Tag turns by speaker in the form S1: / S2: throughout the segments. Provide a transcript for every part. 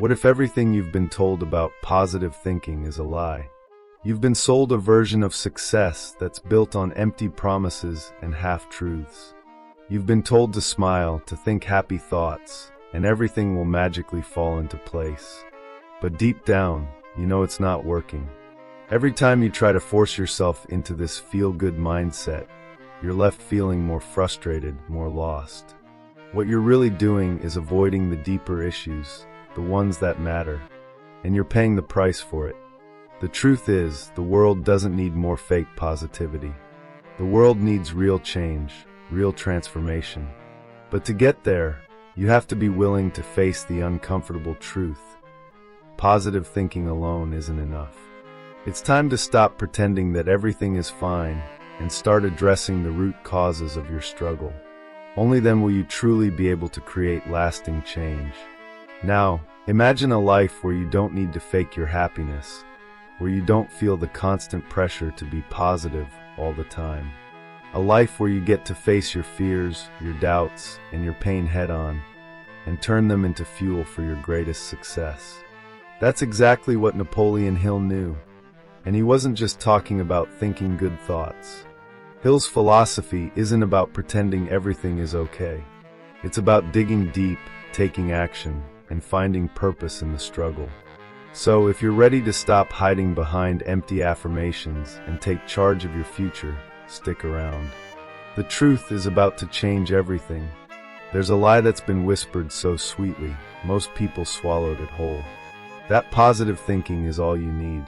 S1: What if everything you've been told about positive thinking is a lie? You've been sold a version of success that's built on empty promises and half-truths. You've been told to smile, to think happy thoughts, and everything will magically fall into place. But deep down, you know it's not working. Every time you try to force yourself into this feel-good mindset, you're left feeling more frustrated, more lost. What you're really doing is avoiding the deeper issues, the ones that matter, and you're paying the price for it. The truth is, the world doesn't need more fake positivity. The world needs real change, real transformation. But to get there, you have to be willing to face the uncomfortable truth. Positive thinking alone isn't enough. It's time to stop pretending that everything is fine and start addressing the root causes of your struggle. Only then will you truly be able to create lasting change. Now, imagine a life where you don't need to fake your happiness, where you don't feel the constant pressure to be positive all the time. A life where you get to face your fears, your doubts, and your pain head-on, and turn them into fuel for your greatest success. That's exactly what Napoleon Hill knew. And he wasn't just talking about thinking good thoughts. Hill's philosophy isn't about pretending everything is okay. It's about digging deep, taking action, and finding purpose in the struggle. So, if you're ready to stop hiding behind empty affirmations and take charge of your future, stick around. The truth is about to change everything. There's a lie that's been whispered so sweetly, most people swallowed it whole. That positive thinking is all you need.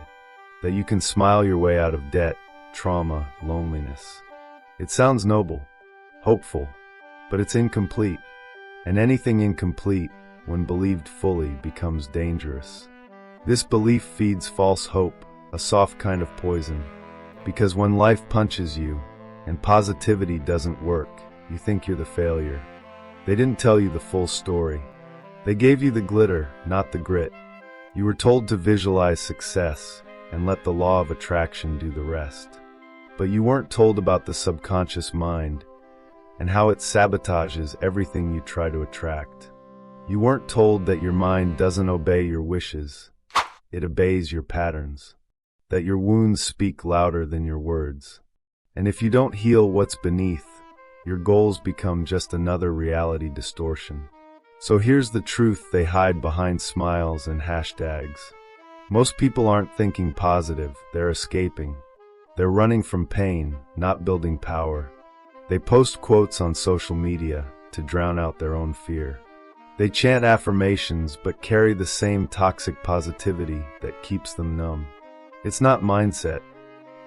S1: That you can smile your way out of debt, trauma, loneliness. It sounds noble, hopeful, but it's incomplete. And anything incomplete, when believed fully, becomes dangerous. This belief feeds false hope, a soft kind of poison. Because when life punches you, and positivity doesn't work, you think you're the failure. They didn't tell you the full story. They gave you the glitter, not the grit. You were told to visualize success, and let the law of attraction do the rest. But you weren't told about the subconscious mind, and how it sabotages everything you try to attract. You weren't told that your mind doesn't obey your wishes, it obeys your patterns. That your wounds speak louder than your words. And if you don't heal what's beneath, your goals become just another reality distortion. So here's the truth they hide behind smiles and hashtags. Most people aren't thinking positive, they're escaping. They're running from pain, not building power. They post quotes on social media to drown out their own fear. They chant affirmations but carry the same toxic positivity that keeps them numb. It's not mindset,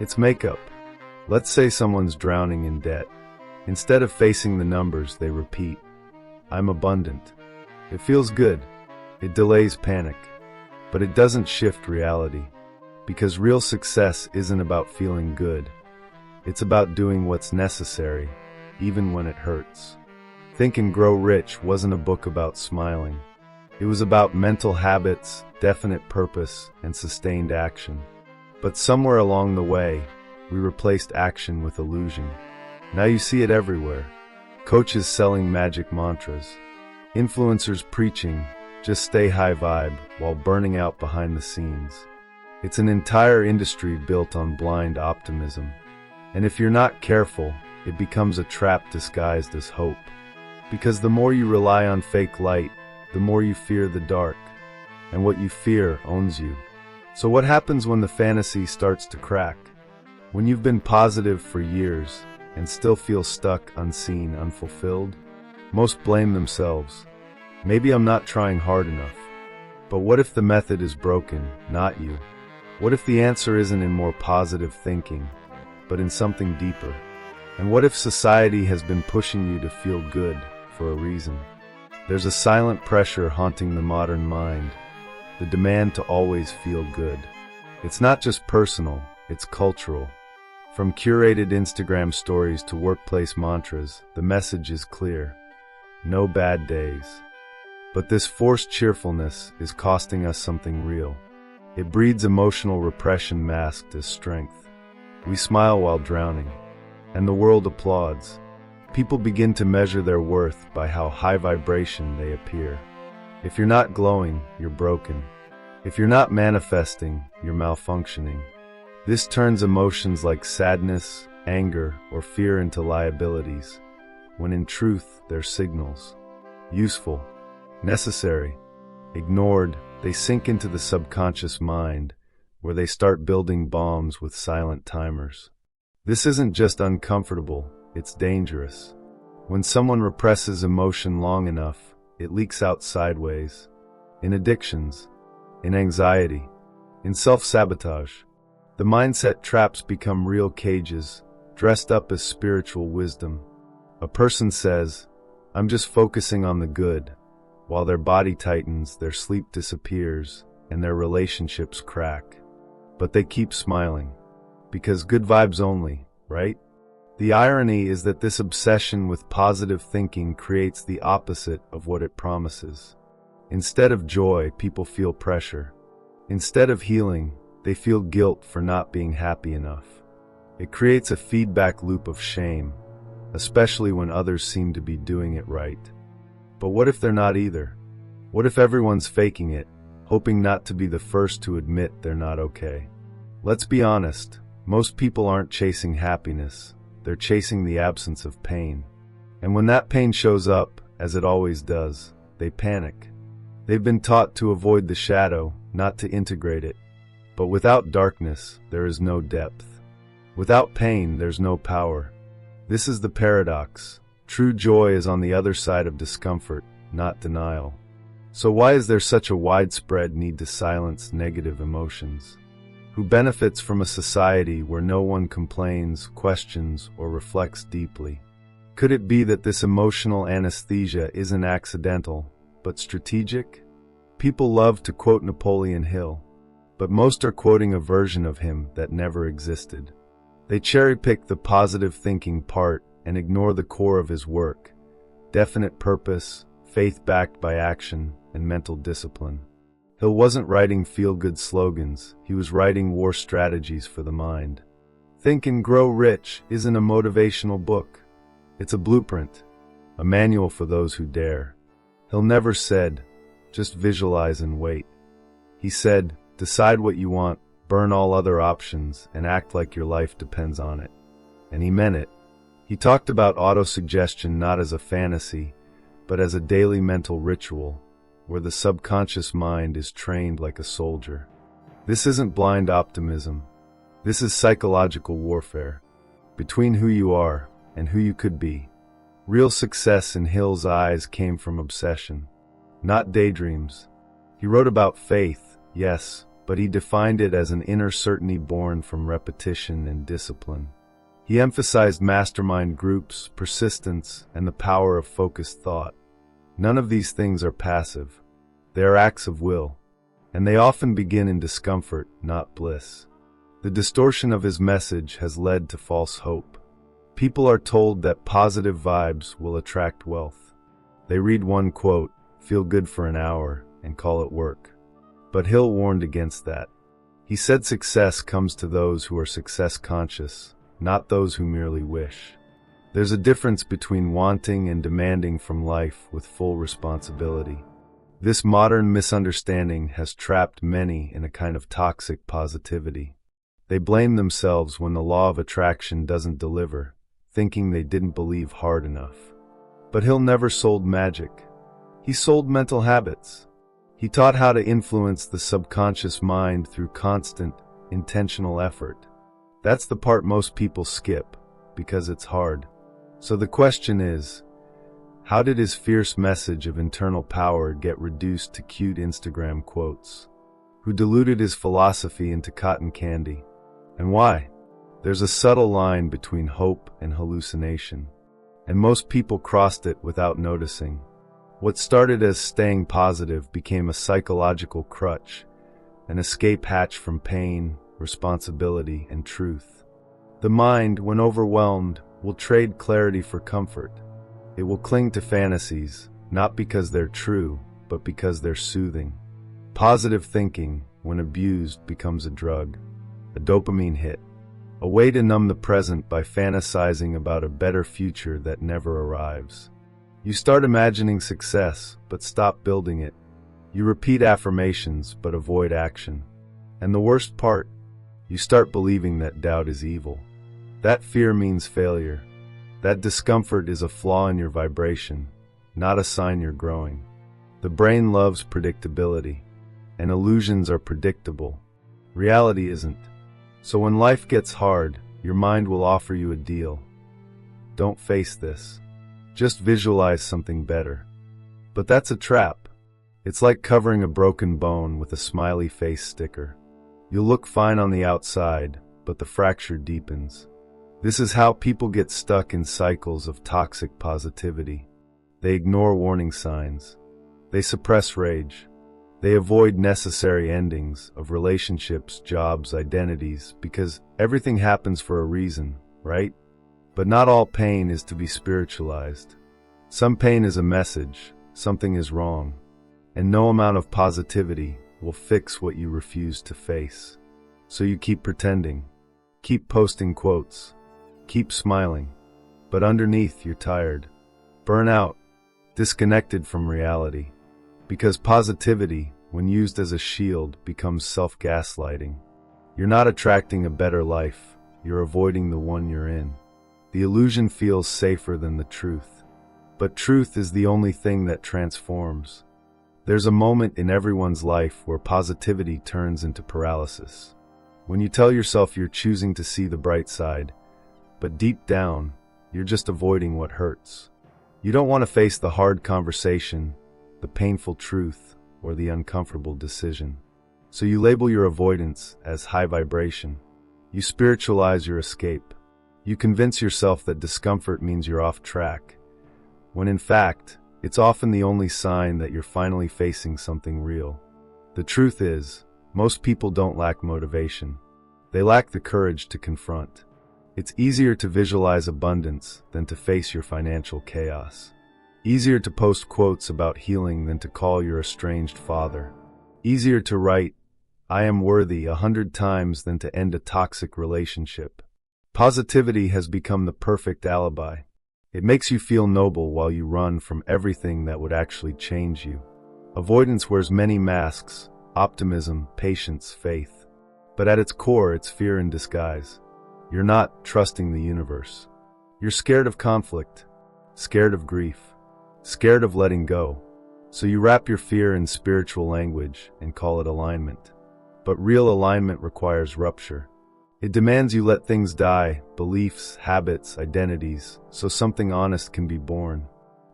S1: it's makeup. Let's say someone's drowning in debt. Instead of facing the numbers, they repeat, "I'm abundant." It feels good. It delays panic. But it doesn't shift reality. Because real success isn't about feeling good. It's about doing what's necessary, even when it hurts. Think and Grow Rich wasn't a book about smiling. It was about mental habits, definite purpose, and sustained action. But somewhere along the way, we replaced action with illusion. Now you see it everywhere. Coaches selling magic mantras. Influencers preaching, just stay high vibe, while burning out behind the scenes. It's an entire industry built on blind optimism. And if you're not careful, it becomes a trap disguised as hope. Because the more you rely on fake light, the more you fear the dark. And what you fear owns you. So what happens when the fantasy starts to crack? When you've been positive for years and still feel stuck, unseen, unfulfilled? Most blame themselves. Maybe I'm not trying hard enough. But what if the method is broken, not you? What if the answer isn't in more positive thinking, but in something deeper? And what if society has been pushing you to feel good for a reason? There's a silent pressure haunting the modern mind, the demand to always feel good. It's not just personal, it's cultural. From curated Instagram stories to workplace mantras, the message is clear. No bad days. But this forced cheerfulness is costing us something real. It breeds emotional repression masked as strength. We smile while drowning, and the world applauds. People begin to measure their worth by how high vibration they appear. If you're not glowing, you're broken. If you're not manifesting, you're malfunctioning. This turns emotions like sadness, anger, or fear into liabilities, when in truth they're signals. Useful, necessary, ignored, they sink into the subconscious mind, where they start building bombs with silent timers. This isn't just uncomfortable, it's dangerous. When someone represses emotion long enough, it leaks out sideways. In addictions, in anxiety, in self-sabotage. The mindset traps become real cages, dressed up as spiritual wisdom. A person says, "I'm just focusing on the good," while their body tightens, their sleep disappears, and their relationships crack. But they keep smiling. Because good vibes only, right? The irony is that this obsession with positive thinking creates the opposite of what it promises. Instead of joy, people feel pressure. Instead of healing, they feel guilt for not being happy enough. It creates a feedback loop of shame, especially when others seem to be doing it right. But what if they're not either? What if everyone's faking it, hoping not to be the first to admit they're not okay? Let's be honest, most people aren't chasing happiness, they're chasing the absence of pain. And when that pain shows up, as it always does, they panic. They've been taught to avoid the shadow, not to integrate it. But without darkness, there is no depth. Without pain, there's no power. This is the paradox. True joy is on the other side of discomfort, not denial. So why is there such a widespread need to silence negative emotions? Who benefits from a society where no one complains, questions, or reflects deeply? Could it be that this emotional anesthesia isn't accidental, but strategic? People love to quote Napoleon Hill, but most are quoting a version of him that never existed. They cherry-pick the positive thinking part and ignore the core of his work: definite purpose, faith backed by action, and mental discipline. Hill wasn't writing feel-good slogans, he was writing war strategies for the mind. Think and Grow Rich isn't a motivational book. It's a blueprint, a manual for those who dare. Hill never said, "Just visualize and wait." He said, "Decide what you want, burn all other options, and act like your life depends on it." And he meant it. He talked about autosuggestion not as a fantasy, but as a daily mental ritual, where the subconscious mind is trained like a soldier. This isn't blind optimism. This is psychological warfare, between who you are and who you could be. Real success in Hill's eyes came from obsession, not daydreams. He wrote about faith, yes, but he defined it as an inner certainty born from repetition and discipline. He emphasized mastermind groups, persistence, and the power of focused thought. None of these things are passive. They are acts of will, and they often begin in discomfort, not bliss. The distortion of his message has led to false hope. People are told that positive vibes will attract wealth. They read one quote, "Feel good for an hour," and call it work. But Hill warned against that. He said success comes to those who are success conscious, not those who merely wish. There's a difference between wanting and demanding from life with full responsibility. This modern misunderstanding has trapped many in a kind of toxic positivity. They blame themselves when the law of attraction doesn't deliver, thinking they didn't believe hard enough. But Hill never sold magic. He sold mental habits. He taught how to influence the subconscious mind through constant, intentional effort. That's the part most people skip, because it's hard. So the question is, how did his fierce message of internal power get reduced to cute Instagram quotes? Who diluted his philosophy into cotton candy? And why? There's a subtle line between hope and hallucination, and most people crossed it without noticing. What started as staying positive became a psychological crutch, an escape hatch from pain, responsibility, and truth. The mind, when overwhelmed, will trade clarity for comfort. It will cling to fantasies, not because they're true, but because they're soothing. Positive thinking, when abused, becomes a drug, a dopamine hit, a way to numb the present by fantasizing about a better future that never arrives. You start imagining success, but stop building it, You repeat affirmations but avoid action. And the worst part, you start believing that doubt is evil. That fear means failure. That discomfort is a flaw in your vibration, not a sign you're growing. The brain loves predictability, and illusions are predictable. Reality isn't. So when life gets hard, your mind will offer you a deal. Don't face this. Just visualize something better. But that's a trap. It's like covering a broken bone with a smiley face sticker. You'll look fine on the outside, but the fracture deepens. This is how people get stuck in cycles of toxic positivity. They ignore warning signs. They suppress rage. They avoid necessary endings of relationships, jobs, identities, because everything happens for a reason, right? But not all pain is to be spiritualized. Some pain is a message, something is wrong, and no amount of positivity will fix what you refuse to face. So you keep pretending, keep posting quotes, keep smiling, but underneath you're tired, burnt out, disconnected from reality. Because positivity, when used as a shield, becomes self-gaslighting. You're not attracting a better life, you're avoiding the one you're in. The illusion feels safer than the truth. But truth is the only thing that transforms. There's a moment in everyone's life where positivity turns into paralysis. When you tell yourself you're choosing to see the bright side, but deep down, you're just avoiding what hurts. You don't want to face the hard conversation, the painful truth, or the uncomfortable decision. So you label your avoidance as high vibration. You spiritualize your escape. You convince yourself that discomfort means you're off track, when in fact, it's often the only sign that you're finally facing something real. The truth is, most people don't lack motivation. They lack the courage to confront. It's easier to visualize abundance than to face your financial chaos. Easier to post quotes about healing than to call your estranged father. Easier to write, "I am worthy" 100 times than to end a toxic relationship. Positivity has become the perfect alibi. It makes you feel noble while you run from everything that would actually change you. Avoidance wears many masks: optimism, patience, faith. But at its core, it's fear in disguise. You're not trusting the universe. You're scared of conflict, scared of grief, scared of letting go. So you wrap your fear in spiritual language and call it alignment. But real alignment requires rupture. It demands you let things die, beliefs, habits, identities, so something honest can be born.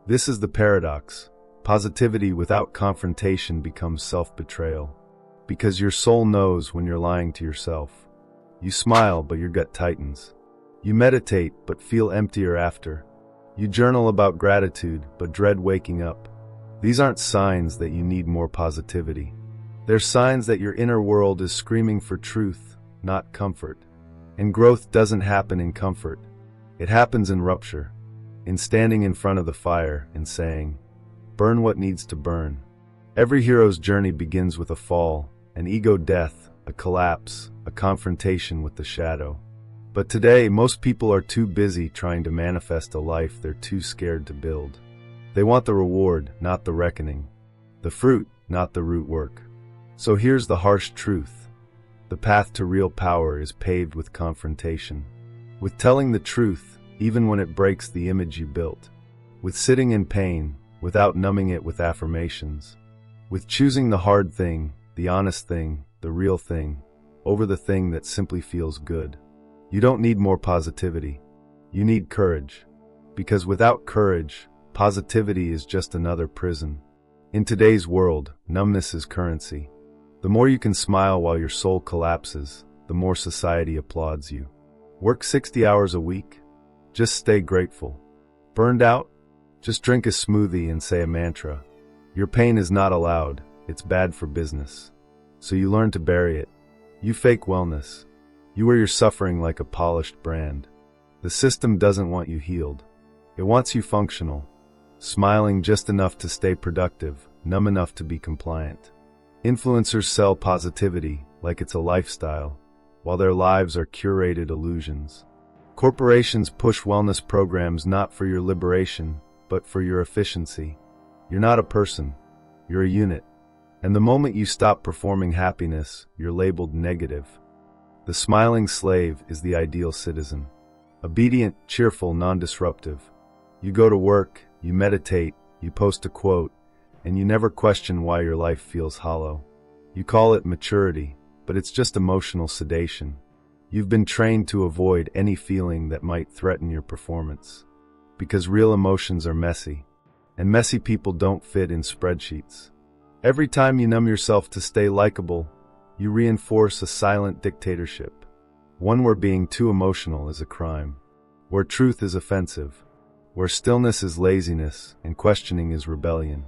S1: This is the paradox. Positivity without confrontation becomes self-betrayal. Because your soul knows when you're lying to yourself. You smile, but your gut tightens. You meditate, but feel emptier after. You journal about gratitude, but dread waking up. These aren't signs that you need more positivity. They're signs that your inner world is screaming for truth, not comfort. And growth doesn't happen in comfort. It happens in rupture, in standing in front of the fire and saying, "Burn what needs to burn." Every hero's journey begins with a fall, an ego death, a collapse, a confrontation with the shadow. But today, most people are too busy trying to manifest a life they're too scared to build. They want the reward, not the reckoning. The fruit, not the root work. So here's the harsh truth. The path to real power is paved with confrontation. With telling the truth, even when it breaks the image you built. With sitting in pain, without numbing it with affirmations. With choosing the hard thing, the honest thing, the real thing, over the thing that simply feels good. You don't need more positivity. You need courage. Because without courage, positivity is just another prison. In today's world, numbness is currency. The more you can smile while your soul collapses, the more society applauds you. Work 60 hours a week? Just stay grateful. Burned out? Just drink a smoothie and say a mantra. Your pain is not allowed. It's bad for business. So you learn to bury it. You fake wellness. You wear your suffering like a polished brand. The system doesn't want you healed. It wants you functional. Smiling just enough to stay productive, numb enough to be compliant. Influencers sell positivity like it's a lifestyle, while their lives are curated illusions. Corporations push wellness programs not for your liberation, but for your efficiency. You're not a person. You're a unit. And the moment you stop performing happiness, you're labeled negative. The smiling slave is the ideal citizen. Obedient, cheerful, non-disruptive. You go to work, you meditate, you post a quote, and you never question why your life feels hollow. You call it maturity, but it's just emotional sedation. You've been trained to avoid any feeling that might threaten your performance. Because real emotions are messy, and messy people don't fit in spreadsheets. Every time you numb yourself to stay likable, you reinforce a silent dictatorship. One where being too emotional is a crime, where truth is offensive, where stillness is laziness and questioning is rebellion.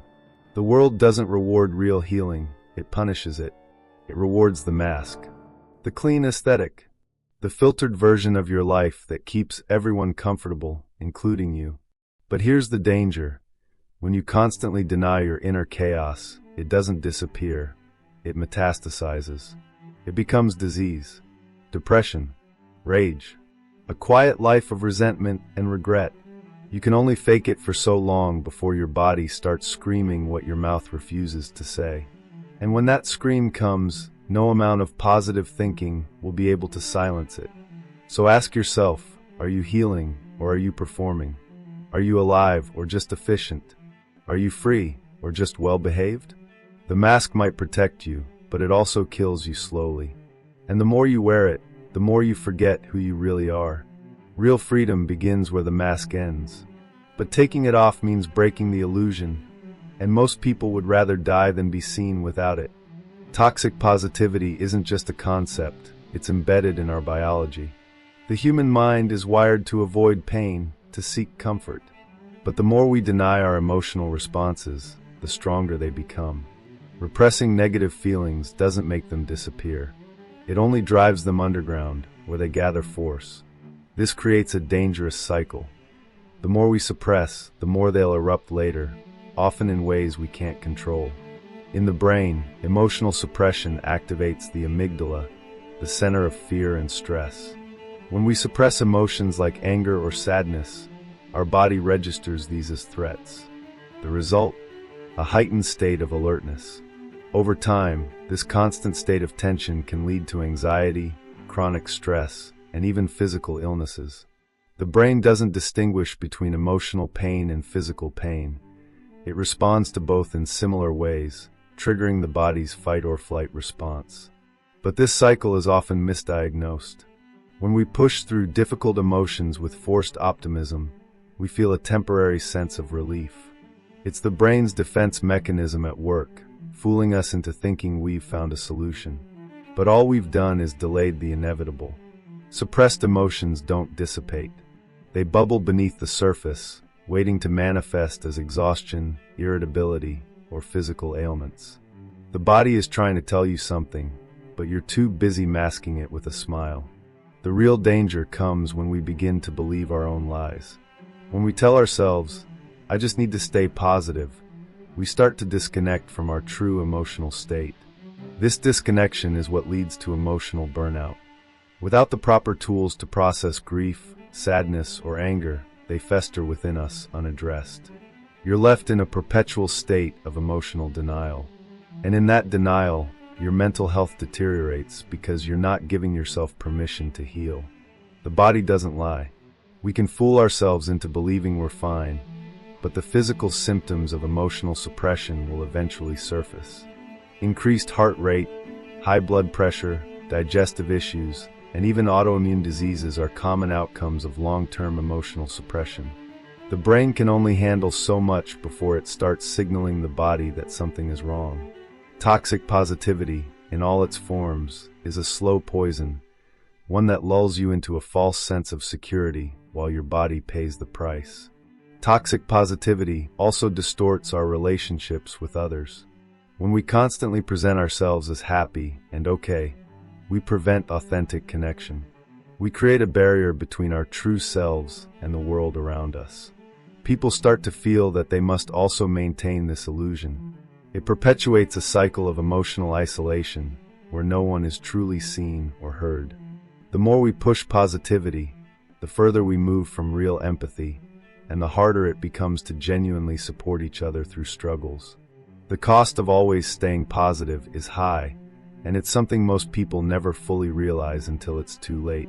S1: The world doesn't reward real healing, it punishes it. It rewards the mask, the clean aesthetic, the filtered version of your life that keeps everyone comfortable, including you. But here's the danger. When you constantly deny your inner chaos, it doesn't disappear. It metastasizes. It becomes disease, depression, rage, a quiet life of resentment and regret. You can only fake it for so long before your body starts screaming what your mouth refuses to say. And when that scream comes, no amount of positive thinking will be able to silence it. So ask yourself, are you healing or are you performing? Are you alive or just efficient? Are you free or just well-behaved? The mask might protect you, but it also kills you slowly. And the more you wear it, the more you forget who you really are. Real freedom begins where the mask ends. But taking it off means breaking the illusion, and most people would rather die than be seen without it. Toxic positivity isn't just a concept, it's embedded in our biology. The human mind is wired to avoid pain, to seek comfort. But the more we deny our emotional responses, the stronger they become. Repressing negative feelings doesn't make them disappear. It only drives them underground, where they gather force. This creates a dangerous cycle. The more we suppress, the more they'll erupt later, often in ways we can't control. In the brain, emotional suppression activates the amygdala, the center of fear and stress. When we suppress emotions like anger or sadness, our body registers these as threats. The result? A heightened state of alertness. Over time, this constant state of tension can lead to anxiety, chronic stress, and even physical illnesses. The brain doesn't distinguish between emotional pain and physical pain. It responds to both in similar ways, triggering the body's fight-or-flight response. But this cycle is often misdiagnosed. When we push through difficult emotions with forced optimism, we feel a temporary sense of relief. It's the brain's defense mechanism at work, fooling us into thinking we've found a solution. But all we've done is delayed the inevitable. Suppressed emotions don't dissipate. They bubble beneath the surface, waiting to manifest as exhaustion, irritability, or physical ailments. The body is trying to tell you something, but you're too busy masking it with a smile. The real danger comes when we begin to believe our own lies. When we tell ourselves, I just need to stay positive, we start to disconnect from our true emotional state. This disconnection is what leads to emotional burnout. Without the proper tools to process grief, sadness, or anger, they fester within us unaddressed. You're left in a perpetual state of emotional denial. And in that denial, your mental health deteriorates because you're not giving yourself permission to heal. The body doesn't lie. We can fool ourselves into believing we're fine, but the physical symptoms of emotional suppression will eventually surface. Increased heart rate, high blood pressure, digestive issues, and even autoimmune diseases are common outcomes of long-term emotional suppression. The brain can only handle so much before it starts signaling the body that something is wrong. Toxic positivity, in all its forms, is a slow poison, one that lulls you into a false sense of security while your body pays the price. Toxic positivity also distorts our relationships with others. When we constantly present ourselves as happy and okay, we prevent authentic connection. We create a barrier between our true selves and the world around us. People start to feel that they must also maintain this illusion. It perpetuates a cycle of emotional isolation where no one is truly seen or heard. The more we push positivity, the further we move from real empathy, and the harder it becomes to genuinely support each other through struggles. The cost of always staying positive is high, and it's something most people never fully realize until it's too late.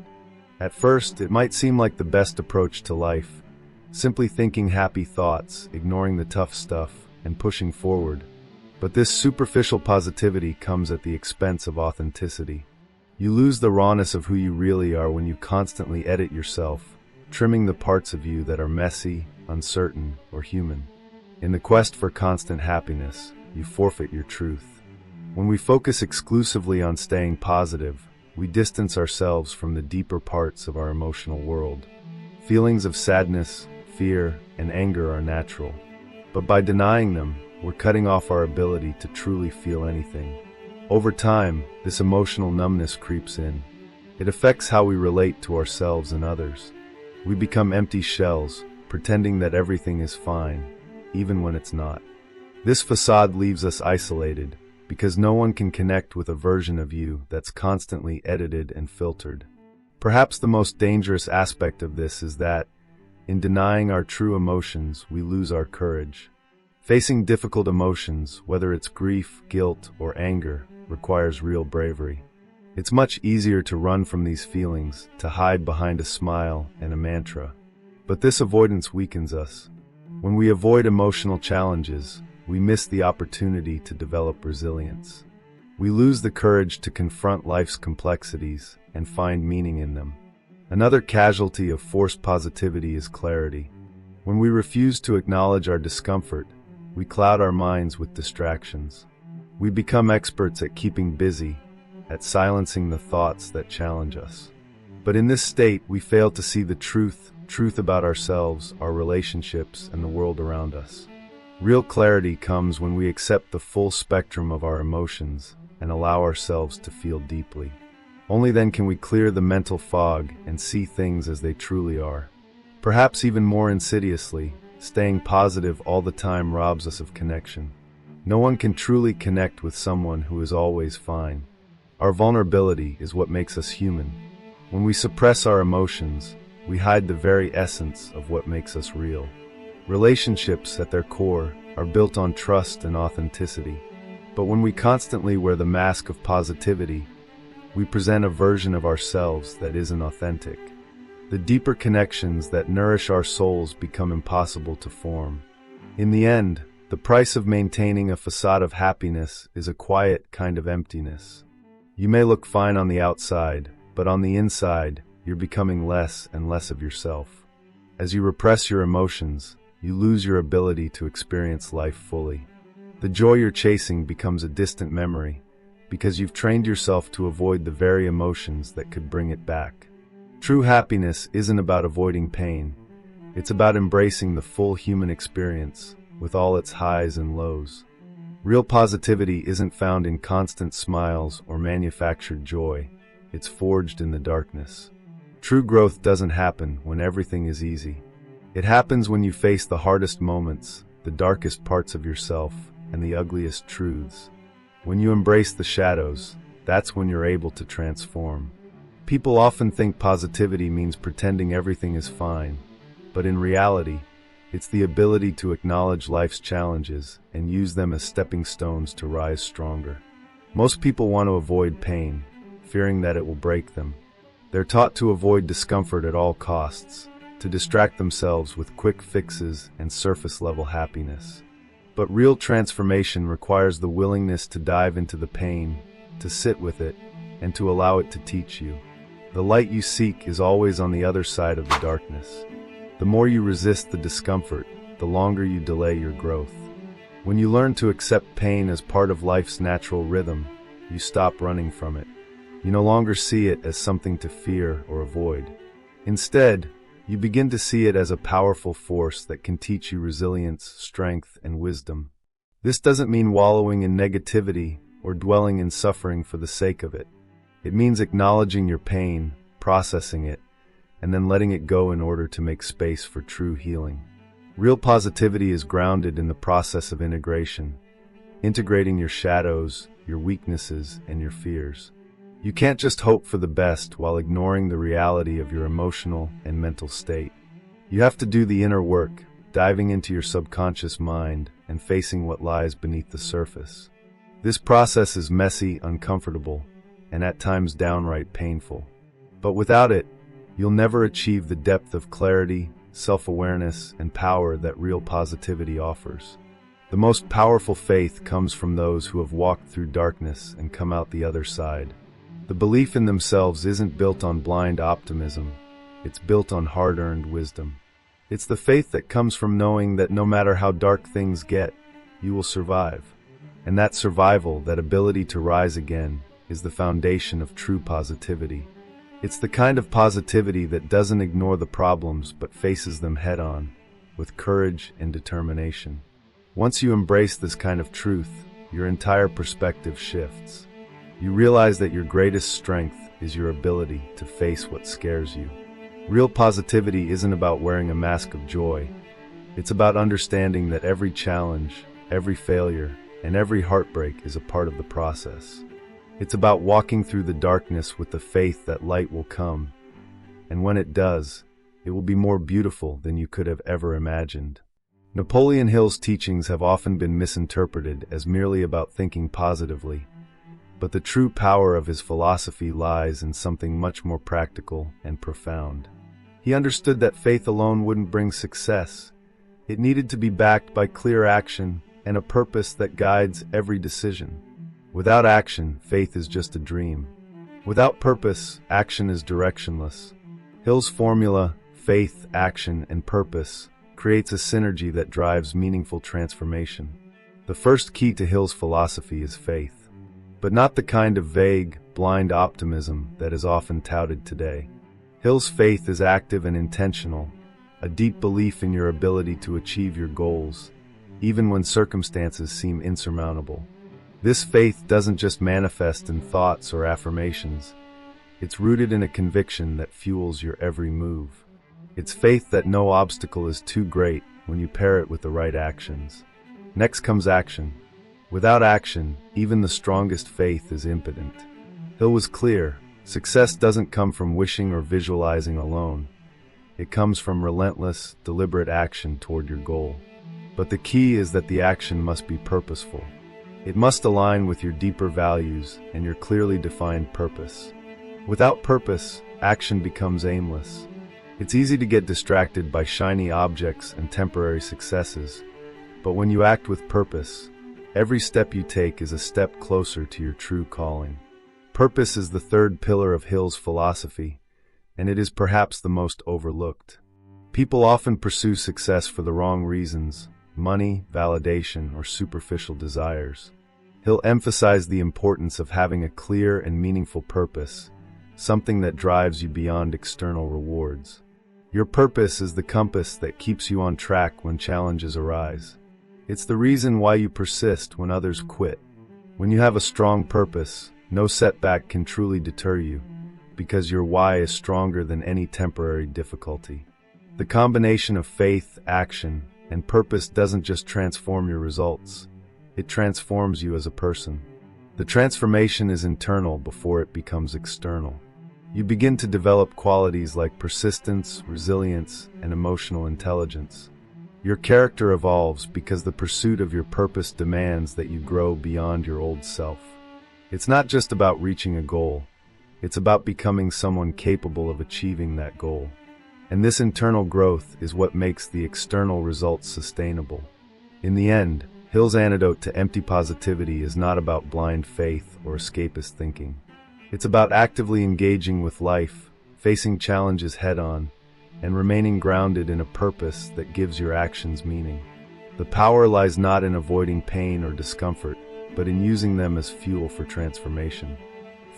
S1: At first, it might seem like the best approach to life, simply thinking happy thoughts, ignoring the tough stuff, and pushing forward. But this superficial positivity comes at the expense of authenticity. You lose the rawness of who you really are when you constantly edit yourself, trimming the parts of you that are messy, uncertain, or human. In the quest for constant happiness, you forfeit your truth. When we focus exclusively on staying positive, we distance ourselves from the deeper parts of our emotional world. Feelings of sadness, fear, and anger are natural, but by denying them, we're cutting off our ability to truly feel anything. Over time, this emotional numbness creeps in. It affects how we relate to ourselves and others. We become empty shells, pretending that everything is fine, even when it's not. This facade leaves us isolated, because no one can connect with a version of you that's constantly edited and filtered. Perhaps the most dangerous aspect of this is that, in denying our true emotions, we lose our courage. Facing difficult emotions, whether it's grief, guilt, or anger, requires real bravery. It's much easier to run from these feelings, to hide behind a smile and a mantra. But this avoidance weakens us. When we avoid emotional challenges, we miss the opportunity to develop resilience. We lose the courage to confront life's complexities and find meaning in them. Another casualty of forced positivity is clarity. When we refuse to acknowledge our discomfort, we cloud our minds with distractions. We become experts at keeping busy, at silencing the thoughts that challenge us. But in this state, we fail to see the truth about ourselves, our relationships, and the world around us. Real clarity comes when we accept the full spectrum of our emotions and allow ourselves to feel deeply. Only then can we clear the mental fog and see things as they truly are. Perhaps even more insidiously, staying positive all the time robs us of connection. No one can truly connect with someone who is always fine. Our vulnerability is what makes us human. When we suppress our emotions, we hide the very essence of what makes us real. Relationships, at their core, are built on trust and authenticity. But when we constantly wear the mask of positivity, we present a version of ourselves that isn't authentic. The deeper connections that nourish our souls become impossible to form. In the end, the price of maintaining a facade of happiness is a quiet kind of emptiness. You may look fine on the outside, but on the inside, you're becoming less and less of yourself. As you repress your emotions, you lose your ability to experience life fully. The joy you're chasing becomes a distant memory, because you've trained yourself to avoid the very emotions that could bring it back. True happiness isn't about avoiding pain. It's about embracing the full human experience, with all its highs and lows. Real positivity isn't found in constant smiles or manufactured joy. It's forged in the darkness. True growth doesn't happen when everything is easy. It happens when you face the hardest moments, the darkest parts of yourself, and the ugliest truths. When you embrace the shadows, that's when you're able to transform. People often think positivity means pretending everything is fine, but in reality, it's the ability to acknowledge life's challenges and use them as stepping stones to rise stronger. Most people want to avoid pain, fearing that it will break them. They're taught to avoid discomfort at all costs, to distract themselves with quick fixes and surface-level happiness. But real transformation requires the willingness to dive into the pain, to sit with it, and to allow it to teach you. The light you seek is always on the other side of the darkness. The more you resist the discomfort, the longer you delay your growth. When you learn to accept pain as part of life's natural rhythm, you stop running from it. You no longer see it as something to fear or avoid. Instead, you begin to see it as a powerful force that can teach you resilience, strength, and wisdom. This doesn't mean wallowing in negativity or dwelling in suffering for the sake of it. It means acknowledging your pain, processing it, and then letting it go in order to make space for true healing. Real positivity is grounded in the process of integration, integrating your shadows, your weaknesses, and your fears. You can't just hope for the best while ignoring the reality of your emotional and mental state. You have to do the inner work, diving into your subconscious mind, and facing what lies beneath the surface. This process is messy, uncomfortable, and at times downright painful. But without it, you'll never achieve the depth of clarity, self-awareness, and power that real positivity offers. The most powerful faith comes from those who have walked through darkness and come out the other side. The belief in themselves isn't built on blind optimism, it's built on hard-earned wisdom. It's the faith that comes from knowing that no matter how dark things get, you will survive. And that survival, that ability to rise again, is the foundation of true positivity. It's the kind of positivity that doesn't ignore the problems but faces them head-on, with courage and determination. Once you embrace this kind of truth, your entire perspective shifts. You realize that your greatest strength is your ability to face what scares you. Real positivity isn't about wearing a mask of joy. It's about understanding that every challenge, every failure, and every heartbreak is a part of the process. It's about walking through the darkness with the faith that light will come, and when it does, it will be more beautiful than you could have ever imagined. Napoleon Hill's teachings have often been misinterpreted as merely about thinking positively, but the true power of his philosophy lies in something much more practical and profound. He understood that faith alone wouldn't bring success. It needed to be backed by clear action and a purpose that guides every decision. Without action, faith is just a dream. Without purpose, action is directionless. Hill's formula, faith, action, and purpose, creates a synergy that drives meaningful transformation. The first key to Hill's philosophy is faith, but not the kind of vague, blind optimism that is often touted today. Hill's faith is active and intentional, a deep belief in your ability to achieve your goals, even when circumstances seem insurmountable. This faith doesn't just manifest in thoughts or affirmations. It's rooted in a conviction that fuels your every move. It's faith that no obstacle is too great when you pair it with the right actions. Next comes action. Without action, even the strongest faith is impotent. Hill was clear: success doesn't come from wishing or visualizing alone. It comes from relentless, deliberate action toward your goal. But the key is that the action must be purposeful. It must align with your deeper values and your clearly defined purpose. Without purpose, action becomes aimless. It's easy to get distracted by shiny objects and temporary successes, but when you act with purpose, every step you take is a step closer to your true calling. Purpose is the third pillar of Hill's philosophy, and it is perhaps the most overlooked. People often pursue success for the wrong reasons: money, validation, or superficial desires. Hill emphasized the importance of having a clear and meaningful purpose, something that drives you beyond external rewards. Your purpose is the compass that keeps you on track when challenges arise. It's the reason why you persist when others quit. When you have a strong purpose, no setback can truly deter you, because your why is stronger than any temporary difficulty. The combination of faith, action, and purpose doesn't just transform your results, it transforms you as a person. The transformation is internal before it becomes external. You begin to develop qualities like persistence, resilience, and emotional intelligence. Your character evolves because the pursuit of your purpose demands that you grow beyond your old self. It's not just about reaching a goal, it's about becoming someone capable of achieving that goal. And this internal growth is what makes the external results sustainable. In the end, Hill's antidote to empty positivity is not about blind faith or escapist thinking. It's about actively engaging with life, facing challenges head-on, and remaining grounded in a purpose that gives your actions meaning. The power lies not in avoiding pain or discomfort, but in using them as fuel for transformation.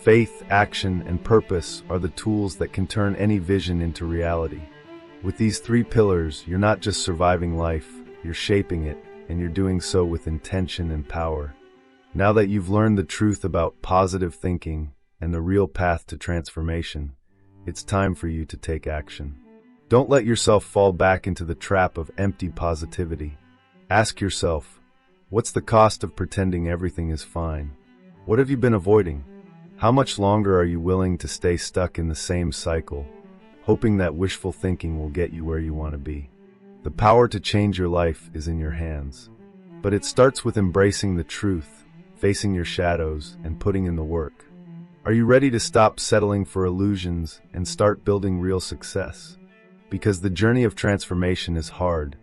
S1: Faith, action, and purpose are the tools that can turn any vision into reality. With these three pillars, you're not just surviving life, you're shaping it, and you're doing so with intention and power. Now that you've learned the truth about positive thinking and the real path to transformation, it's time for you to take action. Don't let yourself fall back into the trap of empty positivity. Ask yourself, what's the cost of pretending everything is fine? What have you been avoiding? How much longer are you willing to stay stuck in the same cycle, hoping that wishful thinking will get you where you want to be? The power to change your life is in your hands. But it starts with embracing the truth, facing your shadows, and putting in the work. Are you ready to stop settling for illusions and start building real success? Because the journey of transformation is hard,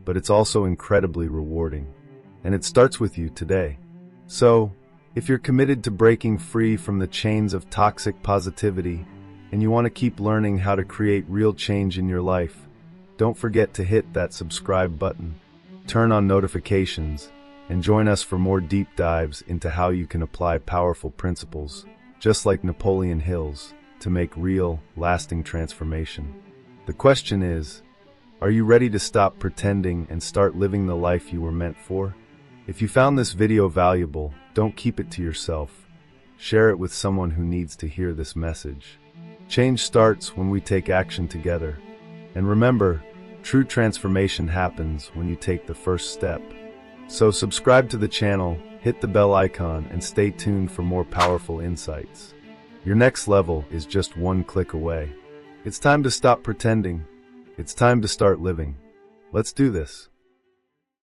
S1: but it's also incredibly rewarding. And it starts with you today. So, if you're committed to breaking free from the chains of toxic positivity, and you want to keep learning how to create real change in your life, don't forget to hit that subscribe button, turn on notifications, and join us for more deep dives into how you can apply powerful principles, just like Napoleon Hill's, to make real, lasting transformation. The question is, are you ready to stop pretending and start living the life you were meant for? If you found this video valuable, don't keep it to yourself. Share it with someone who needs to hear this message. Change starts when we take action together. And remember, true transformation happens when you take the first step. So subscribe to the channel, hit the bell icon, and stay tuned for more powerful insights. Your next level is just one click away. It's time to stop pretending. It's time to start living. Let's do this.